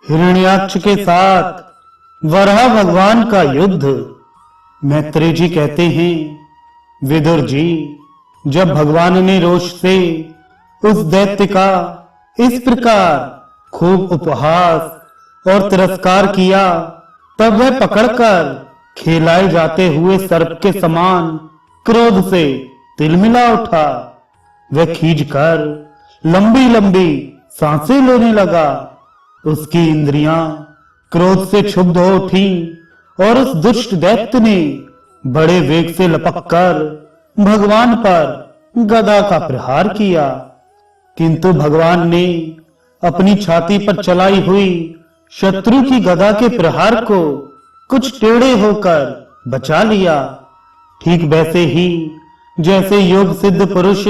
हिरण्याक्ष के साथ वराह भगवान का युद्ध। मैत्रेय जी कहते हैं, विदुर जी, जब भगवान ने रोष से उस दैत्य का इस प्रकार खूब उपहास और तिरस्कार किया, तब वह पकड़कर खेलाए जाते हुए सर्प के समान क्रोध से तिलमिला उठा। वह खींचकर लंबी लंबी सांसें लेने लगा। उसकी इंद्रियां क्रोध से क्षुब्ध हो उठी और उस दुष्ट दैत्य ने बड़े वेग से लपककर भगवान पर गदा का प्रहार किया। किंतु भगवान ने अपनी छाती पर चलाई हुई शत्रु की गदा के प्रहार को कुछ टेढ़े होकर बचा लिया। ठीक वैसे ही जैसे योग सिद्ध पुरुष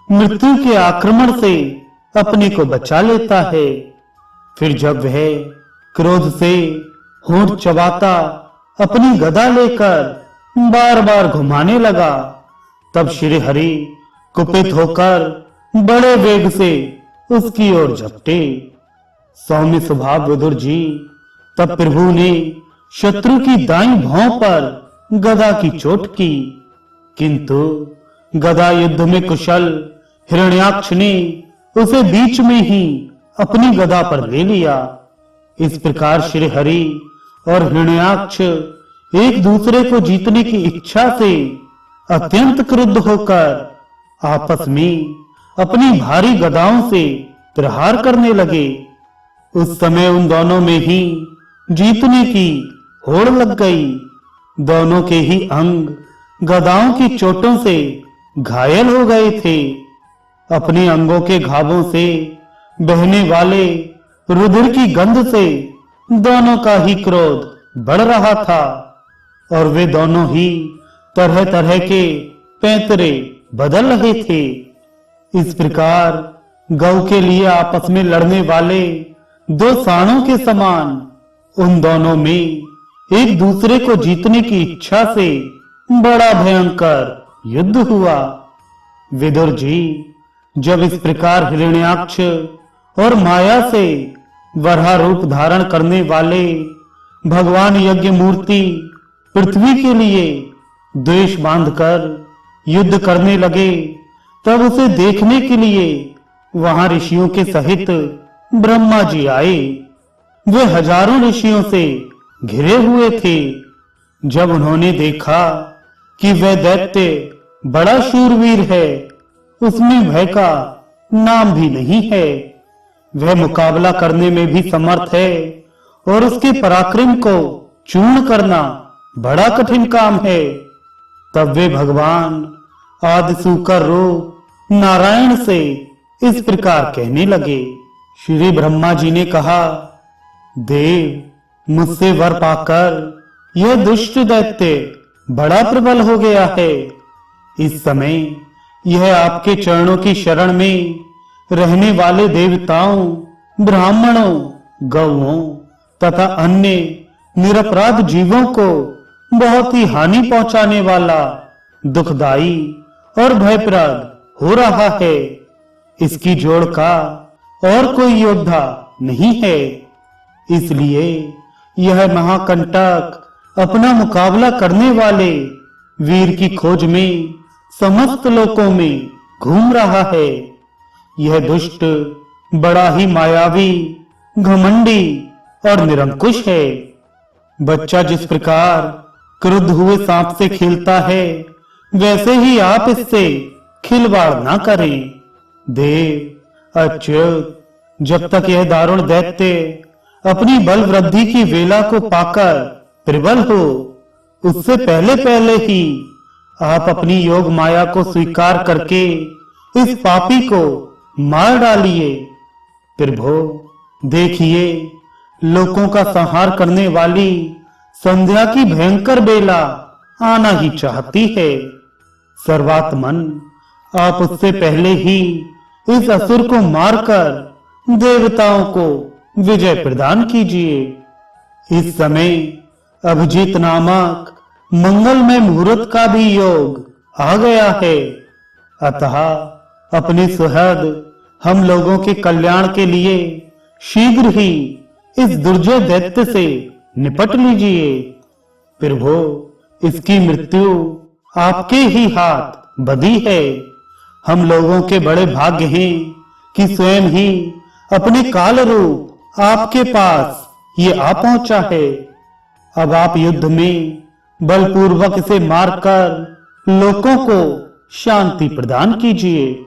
मृत्यु के आक्रमण से अपने को बचा लेता है। फिर जब वह क्रोध से होंठ चबाता अपनी गदा लेकर बार बार घुमाने लगा, तब श्री हरि कुपित होकर बड़े वेग से उसकी ओर झपटे। सौम्य स्वभाव विदुर जी, तब प्रभु ने शत्रु की दाईं भौं पर गदा की चोट की, किंतु गदा युद्ध में कुशल हिरण्याक्ष ने उसे बीच में ही अपनी गदा पर ले लिया। इस प्रकार श्री हरि और हिरण्याक्ष एक दूसरे को जीतने की इच्छा से अत्यंत क्रुद्ध होकर आपस में अपनी भारी गदाओं से प्रहार करने लगे। उस समय उन दोनों में ही जीतने की होड़ लग गई। दोनों के ही अंग गदाओं की चोटों से घायल हो गए थे। अपने अंगों के घावों से बहने वाले रुधिर की गंध से दोनों का ही क्रोध बढ़ रहा था और वे दोनों ही तरह तरह के पैंतरे बदल रहे थे। इस प्रकार गौ के लिए आपस में लड़ने वाले दो सांडों के समान उन दोनों में एक दूसरे को जीतने की इच्छा से बड़ा भयंकर युद्ध हुआ। विदुर जी, जब इस प्रकार हिरण्याक्ष और माया से वराह रूप धारण करने वाले भगवान यज्ञ मूर्ति पृथ्वी के लिए द्वेष बांधकर युद्ध करने लगे, तब उसे देखने के लिए वहां ऋषियों के सहित ब्रह्मा जी आए। वे हजारों ऋषियों से घिरे हुए थे। जब उन्होंने देखा कि वह दैत्य बड़ा शूरवीर है, उसमें भय का नाम भी नहीं है, वह मुकाबला करने में भी समर्थ है और उसके पराक्रम को चूर्ण करना बड़ा कठिन काम है, तब वे भगवान आदिसूकर रूप नारायण से इस प्रकार कहने लगे। श्री ब्रह्मा जी ने कहा, देव, मुझसे वर पाकर यह दुष्ट दैत्य बड़ा प्रबल हो गया है। इस समय यह आपके चरणों की शरण में रहने वाले देवताओं, ब्राह्मणों, गौओं तथा अन्य निरपराध जीवों को बहुत ही हानि पहुंचाने वाला, दुखदाई और भयप्रद हो रहा है। इसकी जोड़ का और कोई योद्धा नहीं है, इसलिए यह महाकंटक अपना मुकाबला करने वाले वीर की खोज में समस्त लोकों में घूम रहा है। यह दुष्ट बड़ा ही मायावी, घमंडी और निरंकुश है। बच्चा जिस प्रकार क्रुद्ध हुए सांप से खेलता है, वैसे ही आप इससे खिलवाड़ ना करें। देव, अच्युत, जब तक यह दारुण दैत्य अपनी बल वृद्धि की वेला को पाकर प्रबल हो, उससे पहले पहले ही आप अपनी योग माया को स्वीकार करके इस पापी को मार डालिए। प्रभु, देखिए, लोकों का संहार करने वाली संध्या की भयंकर बेला आना ही चाहती है। सर्वात्मन, आप उससे पहले ही इस असुर को मारकर देवताओं को विजय प्रदान कीजिए। इस समय अभिजीत नामक मंगलमय मुहूर्त का भी योग आ गया है, अतः अपने सुहृद हम लोगों के कल्याण के लिए शीघ्र ही इस दुर्जय दैत्य से निपट लीजिए। प्रभु, इसकी मृत्यु आपके ही हाथ बधी है। हम लोगों के बड़े भाग्य हैं कि स्वयं ही अपने काल रूप आपके पास ये आ पहुंचा है। अब आप युद्ध में बलपूर्वक इसे मारकर लोगों को शांति प्रदान कीजिए।